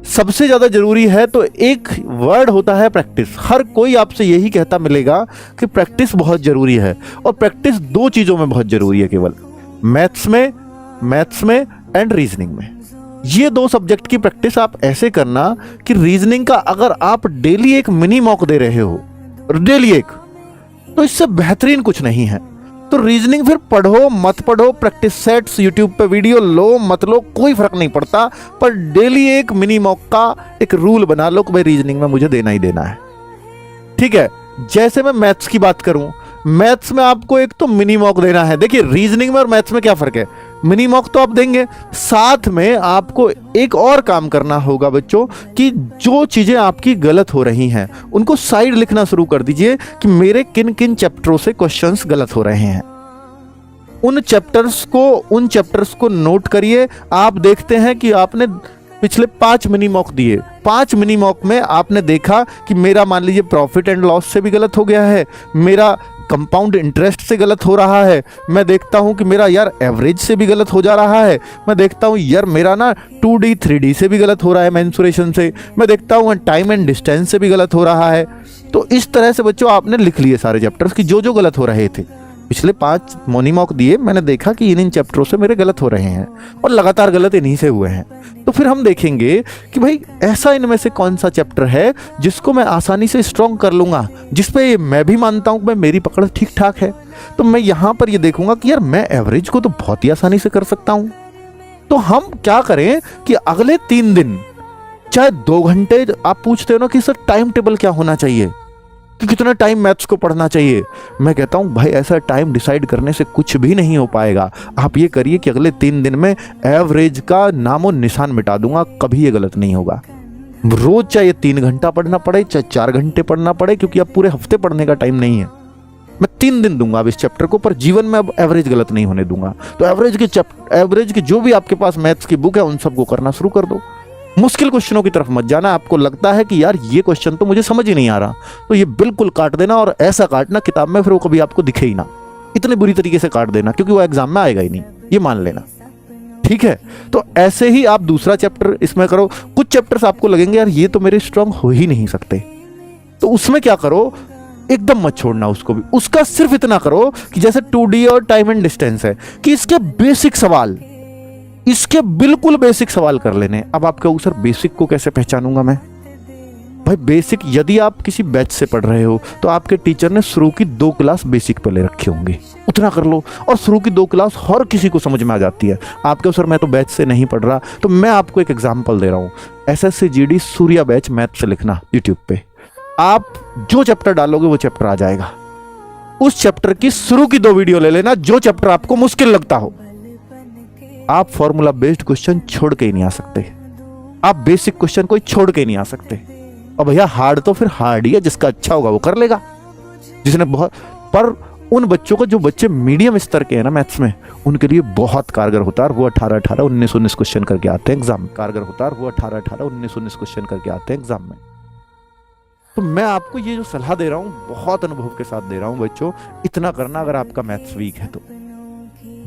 सबसे ज्यादा जरूरी है तो एक वर्ड होता है प्रैक्टिस। हर कोई आपसे यही कहता मिलेगा कि प्रैक्टिस बहुत जरूरी है, और प्रैक्टिस दो चीजों में बहुत जरूरी है केवल, मैथ्स में एंड रीजनिंग में। ये दो सब्जेक्ट की प्रैक्टिस आप ऐसे करना कि रीजनिंग का अगर आप डेली एक मिनी मॉक दे रहे हो, डेली एक, तो इससे बेहतरीन कुछ नहीं है। तो रीजनिंग फिर पढ़ो मत पढ़ो, प्रैक्टिस सेट्स यूट्यूब पे वीडियो लो मत लो, कोई फर्क नहीं पड़ता, पर डेली एक मिनी मॉक का एक रूल बना लो कि भाई रीजनिंग में मुझे देना ही देना है। ठीक है, जैसे मैं मैथ्स की बात करूं, मैथ्स में आपको एक तो मिनी मॉक देना है। देखिए रीजनिंग में और मैथ्स में क्या फर्क है, मिनी मॉक तो आप देंगे, साथ में आपको एक और काम करना होगा बच्चों कि जो चीजें आपकी गलत हो रही हैं उनको साइड लिखना शुरू कर दीजिए कि मेरे किन किन चैप्टरों से क्वेश्चंस गलत हो रहे हैं। उन चैप्टर्स को नोट करिए। आप देखते हैं कि आपने पिछले 5 मिनी मॉक दिए, 5 मिनी मॉक में आपने देखा कि मेरा मान लीजिए प्रॉफिट एंड लॉस से भी गलत हो गया है, मेरा कंपाउंड इंटरेस्ट से गलत हो रहा है, मैं देखता हूं कि मेरा यार एवरेज से भी गलत हो जा रहा है, मैं देखता हूं यार मेरा ना 2D 3D से भी गलत हो रहा है, मेंसुरेशन से, मैं देखता हूं टाइम एंड डिस्टेंस से भी गलत हो रहा है। तो इस तरह से बच्चों आपने लिख लिए सारे चैप्टर्स की जो जो गलत हो रहे थे। पिछले 5 मोनी मॉक दिए, मैंने देखा कि इन चैप्टरों से मेरे गलत हो रहे हैं और लगातार गलत इन्हीं से हुए हैं। तो फिर हम देखेंगे कि भाई ऐसा इनमें से कौन सा चैप्टर है जिसको मैं आसानी से स्ट्रॉन्ग कर लूंगा, जिसपे मैं भी मानता हूं कि मेरी पकड़ ठीक ठाक है। तो मैं यहां पर ये देखूंगा कि यार मैं एवरेज को तो बहुत ही आसानी से कर सकता हूं। तो हम क्या करें कि अगले 3 दिन चाहे 2 घंटे, आप पूछते हो ना कि सर टाइम टेबल क्या होना चाहिए कि कितना टाइम मैथ्स को पढ़ना चाहिए, मैं कहता हूं भाई ऐसा टाइम डिसाइड करने से कुछ भी नहीं हो पाएगा। आप ये करिए कि अगले 3 दिन में एवरेज का नामो निशान मिटा दूंगा, कभी ये गलत नहीं होगा। रोज चाहे 3 घंटा पढ़ना पड़े चाहे 4 घंटे पढ़ना पड़े, क्योंकि अब पूरे हफ्ते पढ़ने का टाइम नहीं है। मैं 3 दिन दूंगा अब इस चैप्टर को, पर जीवन में अब एवरेज गलत नहीं होने दूंगा। तो एवरेज की जो भी आपके पास मैथ्स की बुक है उन सबको करना शुरू कर दो। मुश्किल क्वेश्चनों की तरफ मत जाना। आपको लगता है कि यार ये क्वेश्चन तो मुझे समझ ही नहीं आ रहा, तो ये बिल्कुल काट देना, और ऐसा काटना किताब में फिर वो कभी आपको दिखे ही ना, इतने बुरी तरीके से काट देना, क्योंकि वो एग्जाम में आएगा ही नहीं, ये मान लेना। ठीक है, तो ऐसे ही आप दूसरा चैप्टर इसमें करो। कुछ चैप्टर्स आपको लगेंगे यार ये तो मेरे स्ट्रांग हो ही नहीं सकते, तो उसमें क्या करो, एकदम मत छोड़ना उसको भी। उसका सिर्फ इतना करो कि जैसे 2D और टाइम एंड डिस्टेंस है कि इसके बेसिक सवाल, इसके बिल्कुल बेसिक सवाल कर लेने। अब आप कहोगे सर बेसिक को कैसे पहचानूंगा मैं? भाई बेसिक, यदि आप किसी बैच से पढ़ रहे हो तो आपके टीचर ने शुरू की 2 क्लास बेसिक पे ले रखे होंगे, उतना कर लो। और शुरू की 2 क्लास हर किसी को समझ में आ जाती है। आप कहो सर मैं तो बैच से नहीं पढ़ रहा, तो मैं आपको एक एग्जाम्पल दे रहा हूँ। SSC GD Surya batch math से लिखना यूट्यूब पे, आप जो चैप्टर डालोगे वो चैप्टर आ जाएगा। उस चैप्टर की शुरू की 2 वीडियो ले लेना, जो चैप्टर आपको मुश्किल लगता हो। आप फॉर्मूला बेस्ड क्वेश्चन छोड़ के ही नहीं आ सकते, आप बेसिक क्वेश्चन कोई छोड़ के नहीं आ सकते। और भैया हार्ड तो फिर हार्ड ही है, जिसका अच्छा होगा वो कर लेगा, जिसने बहुत। पर उन बच्चों को जो बच्चे मीडियम स्तर के हैं ना मैथ्स में, उनके लिए बहुत कारगर होता है। वो 18-18 19-19 क्वेश्चन करके आते हैं एग्जाम में, कारगर होता है। वो 18-18 19-19 क्वेश्चन करके आते हैं एग्जाम में। तो मैं आपको ये जो सलाह दे रहा हूं बहुत अनुभव के साथ दे रहा हूं बच्चों, इतना करना अगर आपका मैथ्स वीक है तो।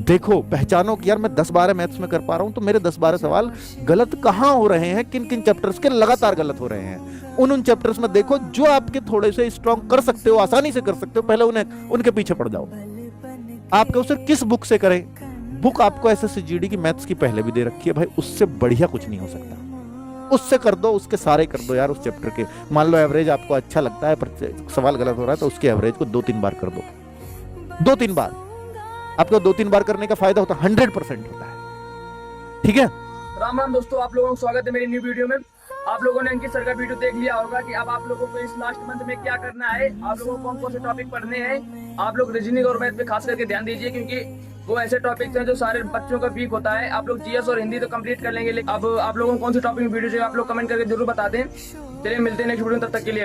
देखो पहचानो कि यार मैं 10-12 मैथ्स में कर पा रहा हूं, तो मेरे 10-12 सवाल गलत कहां हो रहे हैं, किन किन चैप्टर्स के लगातार गलत हो रहे हैं। उन चैप्टर्स में देखो जो आपके थोड़े से स्ट्रॉन्ग कर सकते हो, आसानी से कर सकते हो, पहले उनके पीछे पड़ जाओ। आपके उसे किस बुक से करें? बुक आपको SSC GD की मैथ्स की पहले भी दे रखी है भाई, उससे बढ़िया कुछ नहीं हो सकता। उससे कर दो, उसके सारे कर दो यार उस चैप्टर के। मान लो एवरेज आपको अच्छा लगता है पर सवाल गलत हो रहा है, तो उसके एवरेज को 2-3 बार कर दो। 2-3 बार आपको 2-3 बार करने का फायदा होता है, 100% होता है। ठीक है, राम राम दोस्तों, आप लोगों को स्वागत है मेरी न्यू वीडियो में। आप लोगों ने अंकित सर का वीडियो देख लिया होगा कि अब आप लोगों को इस लास्ट मंथ में क्या करना है, आप लोगों को कौन कौन से टॉपिक पढ़ने हैं। आप लोग रीजनिंग और मैथ पे खास करके ध्यान दीजिए, क्योंकि वो ऐसे टॉपिक्स हैं जो सारे बच्चों का वीक होता है। आप लोग GS और हिंदी तो कंप्लीट कर लेंगे, लेकिन अब आप लोगों को कौन से टॉपिक में वीडियो चाहिए आप लोग कमेंट करके जरूर बता दें। चलिए मिलते हैं नेक्स्ट वीडियो में, तब तक के लिए।